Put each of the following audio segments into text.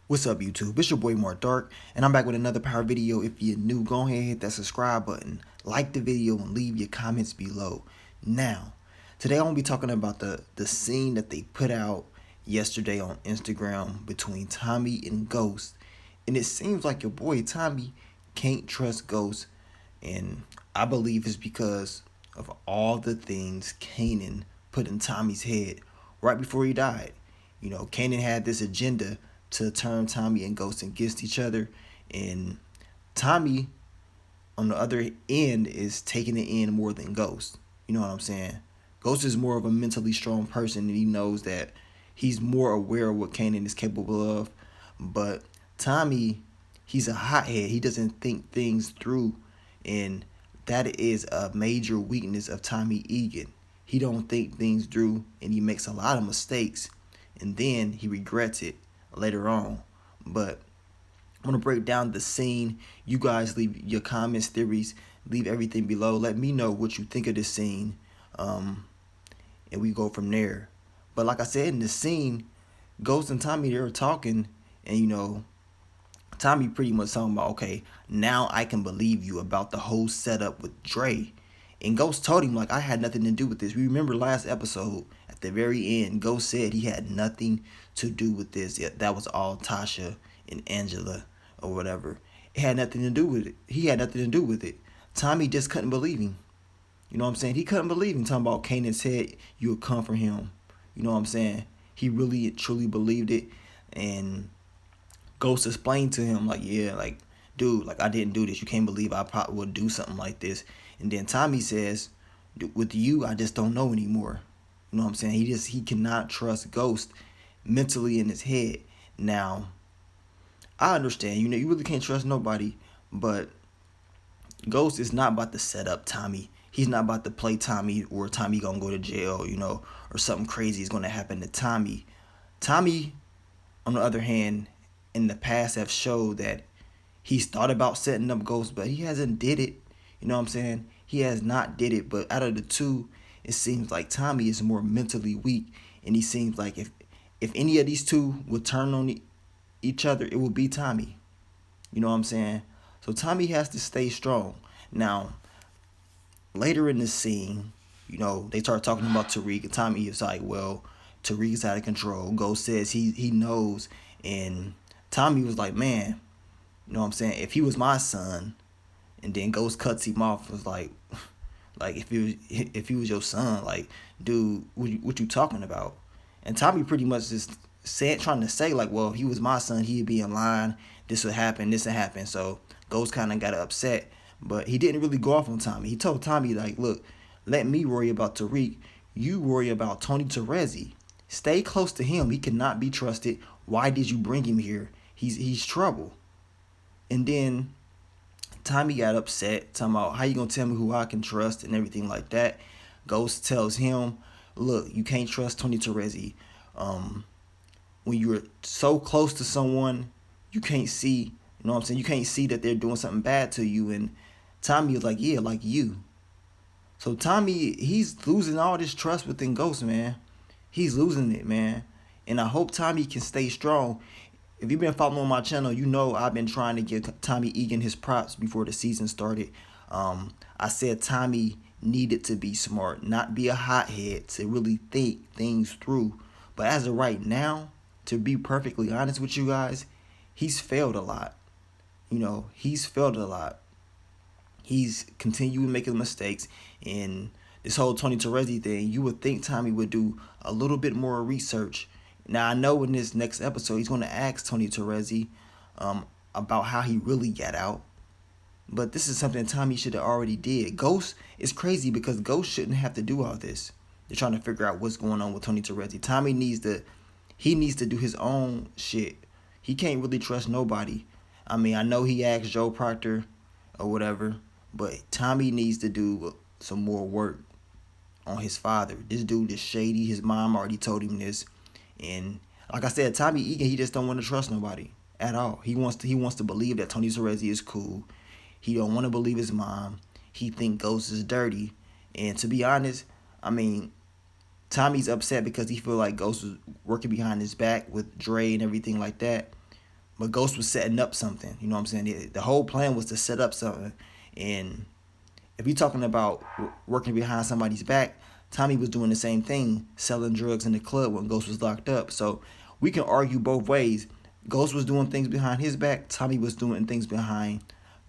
What's up, YouTube? It's your boy More Dark, and I'm back with another power video. If you're new, go ahead and hit that subscribe button, like the video, and leave your comments below. Now, today I'm gonna be talking about the scene that they put out yesterday on Instagram between Tommy and Ghost, and it seems like your boy Tommy can't trust Ghost, and I believe it's because of all the things Kanan put in Tommy's head right before he died. Kanan had this agenda to turn Tommy and Ghost against each other, and Tommy, on the other end, is taking it in more than Ghost. You know what I'm saying? Ghost is more of a mentally strong person, and he knows that he's more aware of what Kanan is capable of. But Tommy, he's a hothead. He doesn't think things through, and that is a major weakness of Tommy Egan. He don't think things through, and he makes a lot of mistakes, and then he regrets it later on. But I'm gonna break down the scene. You guys leave your comments, theories, leave everything below. Let me know what you think of this scene, and we go from there. But like I said, in the scene, Ghost and Tommy, they were talking, and Tommy pretty much talking about, okay, now I can believe you about the whole setup with Dre. And Ghost told him, like, I had nothing to do with this. We remember last episode, at the very end, Ghost said he had nothing to do with this. That was all Tasha and Angela or whatever. It had nothing to do with it. He had nothing to do with it. Tommy just couldn't believe him. You know what I'm saying? He couldn't believe him. Talking about Kanan said you would come for him. You know what I'm saying? He really, truly believed it. And Ghost explained to him, like, yeah, like, dude, like, I didn't do this. You can't believe I probably would do something like this. And then Tommy says, with you, I just don't know anymore. You know what I'm saying? He cannot trust Ghost mentally in his head. Now, I understand, you really can't trust nobody, but Ghost is not about to set up Tommy. He's not about to play Tommy or Tommy gonna go to jail, or something crazy is gonna happen to Tommy. Tommy, on the other hand, in the past have showed that he's thought about setting up Ghost, but he hasn't did it. You know what I'm saying? He has not did it, but out of the two, it seems like Tommy is more mentally weak, and he seems like if any of these two would turn on each other, it would be Tommy. You know what I'm saying? So Tommy has to stay strong. Now, later in the scene, they start talking about Tariq, and Tommy is like, well, Tariq is out of control. Ghost says he knows, and Tommy was like, man, you know what I'm saying? If he was my son, and then Ghost cuts him off, was like if he was your son, like, dude, what you talking about? And Tommy pretty much just trying to say, like, well, if he was my son, he'd be in line. This would happen. This would happen. So Ghost kind of got upset, but he didn't really go off on Tommy. He told Tommy, like, look, let me worry about Tariq. You worry about Tony Terezi. Stay close to him. He cannot be trusted. Why did you bring him here? He's trouble. And then Tommy got upset, talking about how you gonna tell me who I can trust and everything like that. Ghost tells him, look, you can't trust Tony Terezi. When you're so close to someone, you can't see, you know what I'm saying? You can't see that they're doing something bad to you. And Tommy was like, yeah, like you. So Tommy, he's losing all this trust within Ghost, man. He's losing it, man. And I hope Tommy can stay strong. If you've been following my channel, you know I've been trying to give Tommy Egan his props before the season started. I said Tommy needed to be smart, not be a hothead, to really think things through. But as of right now, to be perfectly honest with you guys, he's failed a lot. He's failed a lot. He's continuing making mistakes. And this whole Tony Terezi thing, you would think Tommy would do a little bit more research. Now, I know in this next episode, he's going to ask Tony Terezi about how he really got out. But this is something Tommy should have already did. Ghost is crazy because Ghost shouldn't have to do all this. They're trying to figure out what's going on with Tony Terezi. Tommy needs to do his own shit. He can't really trust nobody. I mean, I know he asked Joe Proctor or whatever, but Tommy needs to do some more work on his father. This dude is shady. His mom already told him this. And like I said, Tommy Egan, he just don't want to trust nobody at all. He wants to believe that Tony Terezi is cool. He don't want to believe his mom. He think Ghost is dirty. And to be honest, I mean, Tommy's upset because he feel like Ghost was working behind his back with Dre and everything like that. But Ghost was setting up something. You know what I'm saying? The whole plan was to set up something. And if you're talking about working behind somebody's back, Tommy was doing the same thing, selling drugs in the club when Ghost was locked up. So we can argue both ways. Ghost was doing things behind his back. Tommy was doing things behind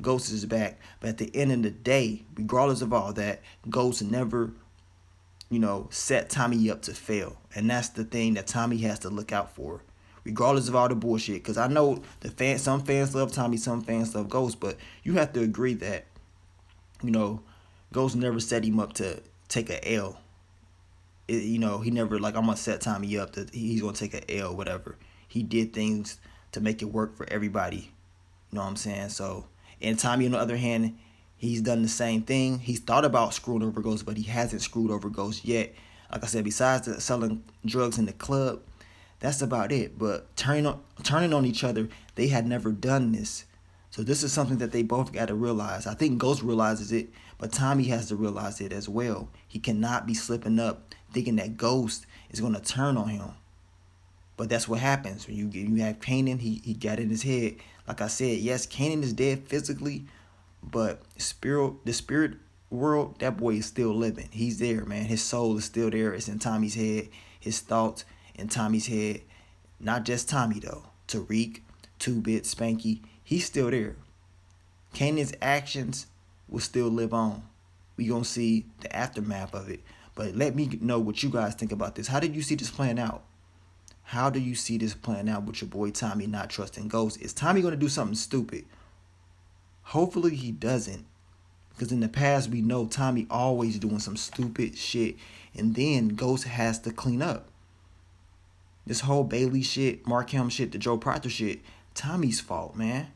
Ghost's back. But at the end of the day, regardless of all that, Ghost never, set Tommy up to fail. And that's the thing that Tommy has to look out for, regardless of all the bullshit. Because I know some fans love Tommy, some fans love Ghost, but you have to agree that, Ghost never set him up to take a L. He never like, I'm gonna set Tommy up that he's gonna take a L, whatever. He did things to make it work for everybody. You know what I'm saying? So, and Tommy, on the other hand, he's done the same thing. He's thought about screwing over Ghost, but he hasn't screwed over Ghost yet. Like I said, besides selling drugs in the club, that's about it. But turning on each other, they had never done this. So this is something that they both got to realize. I think Ghost realizes it, but Tommy has to realize it as well. He cannot be slipping up thinking that Ghost is going to turn on him. But that's what happens when you have Kanan. He got in his head. Like I said, yes, Kanan is dead physically, but the spirit world, that boy is still living. He's there, man. His soul is still there. It's in Tommy's head. His thoughts in Tommy's head. Not just Tommy though. Tariq, 2-Bit, Spanky, he's still there. Kanan's actions will still live on. We gonna see the aftermath of it. But let me know what you guys think about this. How did you see this playing out? How do you see this playing out with your boy Tommy not trusting Ghost? Is Tommy going to do something stupid? Hopefully he doesn't. Because in the past, we know Tommy always doing some stupid shit. And then Ghost has to clean up. This whole Bailey shit, Markham shit, the Joe Proctor shit, Tommy's fault, man.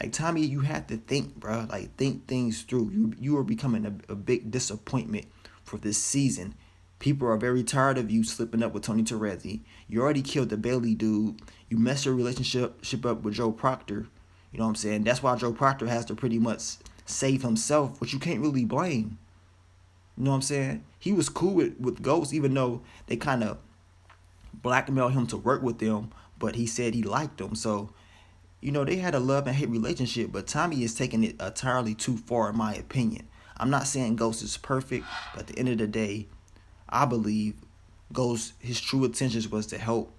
Like, Tommy, you have to think, bro. Like, think things through. You are becoming a big disappointment for this season. People are very tired of you slipping up with Tony Terezi. You already killed the Bailey dude. You messed your relationship up with Joe Proctor. You know what I'm saying? That's why Joe Proctor has to pretty much save himself, which you can't really blame. You know what I'm saying? He was cool with Ghost, even though they kind of blackmailed him to work with them, but he said he liked them. So, they had a love and hate relationship, but Tommy is taking it entirely too far, in my opinion. I'm not saying Ghost is perfect, but at the end of the day, I believe Ghost, his true intentions was to help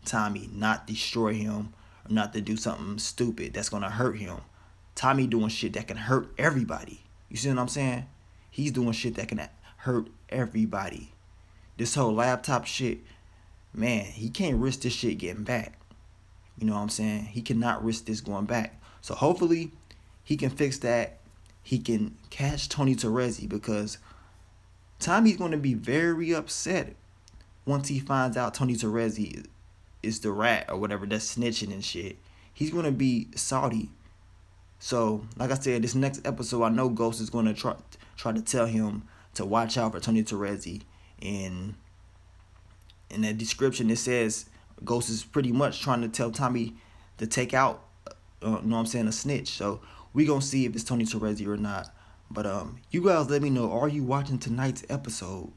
Tommy, not destroy him or not to do something stupid that's going to hurt him. Tommy doing shit that can hurt everybody. You see what I'm saying? He's doing shit that can hurt everybody. This whole laptop shit, man, he can't risk this shit getting back. You know what I'm saying? He cannot risk this going back. So hopefully he can fix that. He can catch Tony Terezi, because Tommy's going to be very upset once he finds out Tony Terezi is the rat or whatever that's snitching and shit. He's going to be salty. So, like I said, this next episode, I know Ghost is going to try to tell him to watch out for Tony Terezi. And in that description, it says Ghost is pretty much trying to tell Tommy to take out, a snitch. So, we going to see if it's Tony Terezi or not. But you guys let me know, are you watching tonight's episode?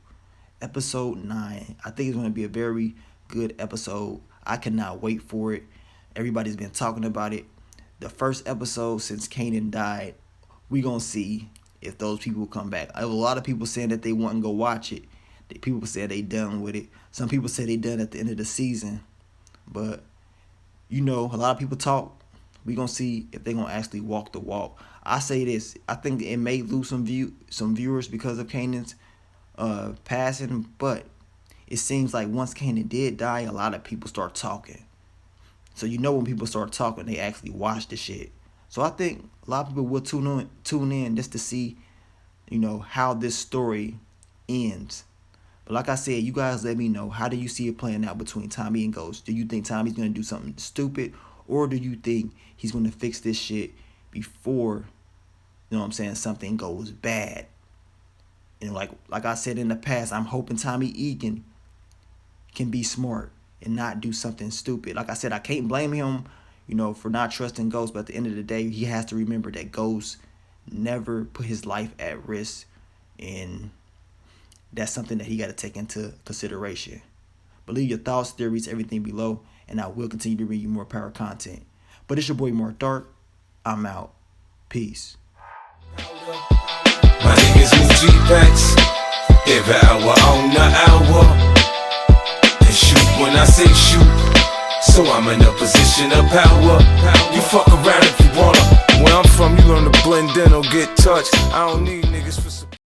Episode 9. I think it's going to be a very good episode. I cannot wait for it. Everybody's been talking about it. The first episode since Kanan died, we going to see if those people come back. I have a lot of people saying that they want to go watch it. People say they done with it. Some people say they done at the end of the season. But, a lot of people talk. We going to see if they're going to actually walk the walk. I say this, I think it may lose some viewers because of Kanan's passing, but it seems like once Kanan did die, a lot of people start talking. So when people start talking, they actually watch the shit. So I think a lot of people will tune in just to see, how this story ends. But like I said, you guys let me know, how do you see it playing out between Tommy and Ghost? Do you think Tommy's going to do something stupid, or do you think he's going to fix this shit before, something goes bad? And like I said in the past, I'm hoping Tommy Egan can be smart and not do something stupid. Like I said, I can't blame him, for not trusting Ghost, but at the end of the day, he has to remember that Ghost never put his life at risk, and that's something that he got to take into consideration. But leave your thoughts, theories, everything below, and I will continue to bring you more power content. But it's your boy More Dark. I'm out. Peace. My niggas move G-Packs every hour on the hour, and shoot when I say shoot, so I'm in a position of power. You fuck around if you wanna. Where I'm from, you learn to blend in or get touched. I don't need niggas for support.